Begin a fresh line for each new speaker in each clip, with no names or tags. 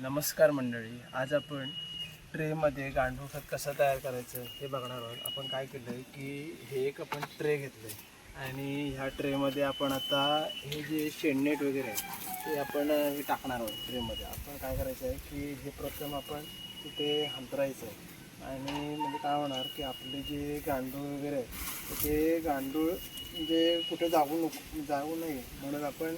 नमस्कार मंडळी, आज आपण ट्रेमध्ये गांडूळ खत कसं तयार करायचं हे बघणार आहोत. आपण काय केलं आहे की हे एक आपण ट्रे घेतलं आहे आणि ह्या ट्रेमध्ये आपण आता हे जे शेणनेट वगैरे आहे ते आपण हे टाकणार आहोत. ट्रेमध्ये आपण काय करायचं आहे की हे प्रथम आपण तिथे अंतरायचं आहे आणि म्हणजे काय होणार की आपले जे गांडूळ वगैरे आहे ते गांडूळ म्हणजे कुठे जाऊ नये म्हणून आपण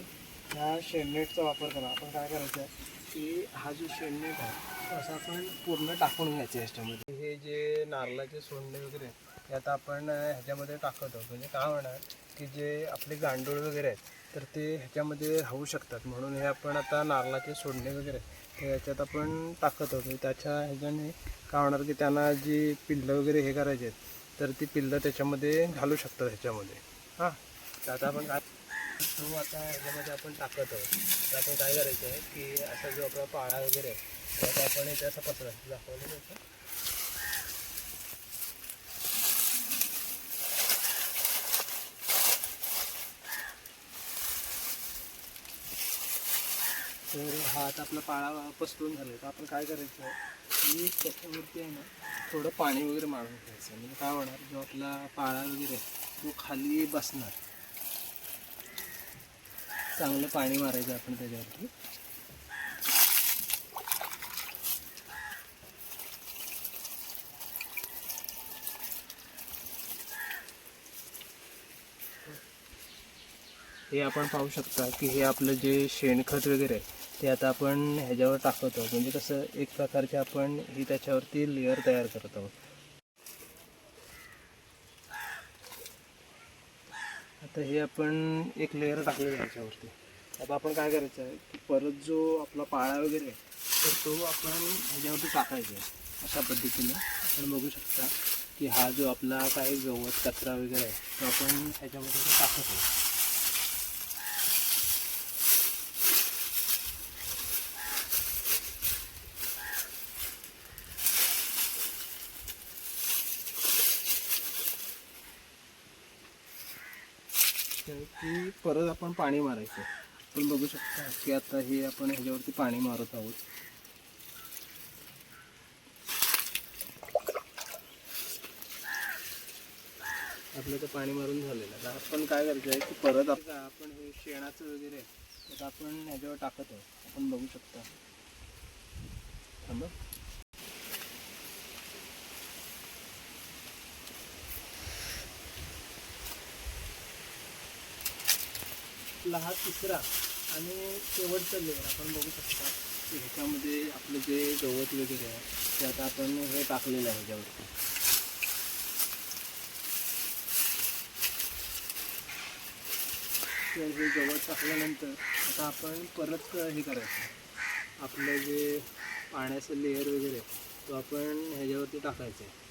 ह्या शेणनेटचा वापर करा. आपण काय करायचं आहे की हा जो शेणनेट आहे असं आपण पूर्ण टाकून घ्यायचं ह्याच्यामध्ये. हे जे नारळाचे सोंडे वगैरे हे आता आपण ह्याच्यामध्ये टाकत आहोत. म्हणजे काय होणार की जे आपले गांडूळ वगैरे आहेत तर ते ह्याच्यामध्ये राहू शकतात, म्हणून हे आपण आता नारळाचे सोंडे वगैरे ते ह्याच्यात आपण टाकत आहोत. त्याच्या ह्याच्याने काय होणार की त्यांना जी पिल्लं वगैरे हे करायचे आहेत तर ती पिल्लं त्याच्यामध्ये घालू शकतात ह्याच्यामध्ये. हां, तर आता आपण काय तो आता ह्याच्यामध्ये आपण टाकत आहोत. तर आपण काय करायचं आहे की असा जो आपला पाळा वगैरे आहे तर आता आपण इथे असं पसरायचं दाखवलं त्याचं. तर हा आता आपला पाळा पसरून झाला आहे. तर आपण काय करायचं आहे की त्याच्यावरती आहे ना थोडं पाणी वगैरे मारून घ्यायचं. म्हणजे काय होणार, जो आपला पाळा वगैरे आहे तो खाली बसणार. चांगलं पाणी मारायचं आपण त्याच्यावरती. हे आपण पाहू शकता की हे आपलं जे शेणखत वगैरे आहे ते आता आपण ह्याच्यावर टाकत आहोत. म्हणजे कसं एक प्रकारचे आपण ही त्याच्यावरती लेअर तयार करत आहोत. आता हे आपण एक लेअर टाकलेलं आहे ह्याच्यावरती. आता आपण काय करायचं आहे की परत जो आपला पाळा वगैरे आहे तर तो आपण ह्याच्यावरती टाकायचा आहे. अशा पद्धतीने आपण बघू शकता की हा जो आपला काही गवत कचरा वगैरे आहे तो आपण ह्याच्यामध्ये टाकत आहोत. की परत आपण पाणी मारायचं. आपण बघू शकता की आता हे आपण ह्याच्यावरती पाणी मारत आहोत. आपलं तर पाणी मारून झालेलं. आता आपण काय करायचं आहे की परत आपण हे शेणाचं वगैरे तर आपण ह्याच्यावर टाकत आहोत. आपण बघू शकता. थांबा. आपला हा तिसरा आणि शेवटचा लेअर आपण बघू शकता की ह्याच्यामध्ये आपलं जे गवत वगैरे आहे ते आता आपण हे टाकलेलं आहे ह्याच्यावरती. तर हे गवत टाकल्यानंतर आता आपण परत हे करायचं, आपलं जे पाण्याचं लेअर वगैरे तो आपण ह्याच्यावरती टाकायचं आहे.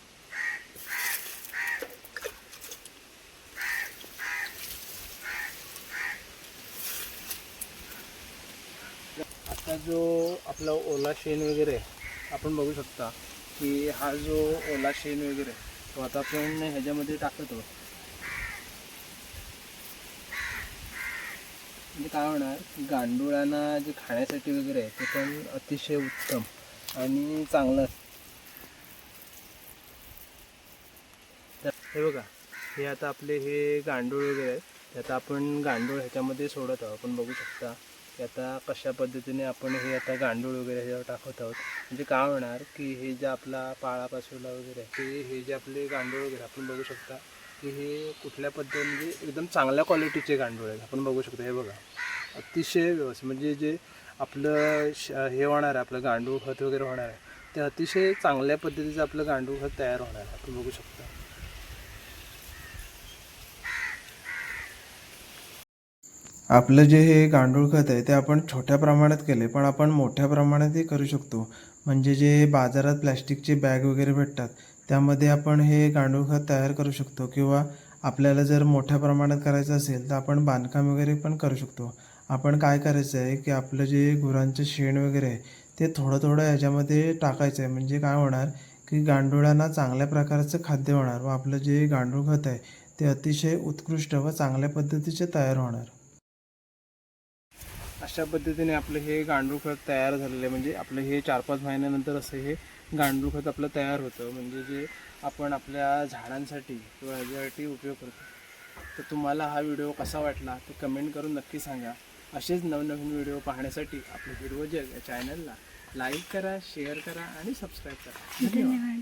आता जो आपला ओला शेण वगैरे आपण बघू शकता की हा जो ओला शेण वगैरे तो आता आपण ह्याच्यामध्ये टाकत आहोत. म्हणजे काय होणार की गांडुळांना जे खाण्यासाठी वगैरे आहे ते पण अतिशय उत्तम आणि चांगलं असतं. तर हे बघा, हे आता आपले हे गांडूळ वगैरे आहेत ते आता आपण गांडूळ ह्याच्यामध्ये सोडत आहोत. आपण बघू शकता की आता कशा पद्धतीने आपण हे आता गांडूळ वगैरे ह्याच्यावर टाकत आहोत. म्हणजे काय होणार की हे जे आपला पाळापासूला वगैरे ते हे जे आपले गांडूळ वगैरे आपण बघू शकता की हे कुठल्या पद्धतीने म्हणजे एकदम चांगल्या क्वालिटीचे गांडूळ आहेत. आपण बघू शकता. हे बघा, अतिशय व्यवस्थित म्हणजे जे आपलं हे होणार आहे, आपलं गांडूळ खत वगैरे होणार आहे ते अतिशय चांगल्या पद्धतीचं आपलं गांडूळ खत तयार होणार आहे. आपण बघू शकता.
आपलं जे हे गांडूळ खत आहे ते आपण छोट्या प्रमाणात केले, पण आपण मोठ्या प्रमाणातही करू शकतो. म्हणजे जे बाजारात प्लॅस्टिकचे बॅग वगैरे भेटतात त्यामध्ये आपण हे गांडूळ खत तयार करू शकतो, किंवा आपल्याला जर मोठ्या प्रमाणात करायचं असेल तर आपण बांधकाम वगैरे पण करू शकतो. आपण काय करायचं आहे की आपलं जे गुरांचं शेण वगैरे आहे ते थोडं थोडं ह्याच्यामध्ये टाकायचं आहे. म्हणजे काय होणार की गांडुळांना चांगल्या प्रकारचं खाद्य होणार व आपलं जे गांडूळ खत आहे ते अतिशय उत्कृष्ट व चांगल्या पद्धतीचे तयार होणार.
अशा पद्धतीने आपलं हे गांडूळ खत तयार झालेलं आहे. म्हणजे आपलं हे 4-5 महिन्यानंतर असं हे गांडूळ खत आपलं तयार होतं. म्हणजे जे आपण आपल्या झाडांसाठी किंवा ह्याच्यासाठी उपयोग करतो. तर तुम्हाला हा व्हिडिओ कसा वाटला ते कमेंट करून नक्की सांगा. असेच नवनवीन व्हिडिओ पाहण्यासाठी आपलं हिरवं जग या चॅनलला लाईक करा, शेअर करा आणि सबस्क्राईब करा. धन्यवाद.
धन्यवाद.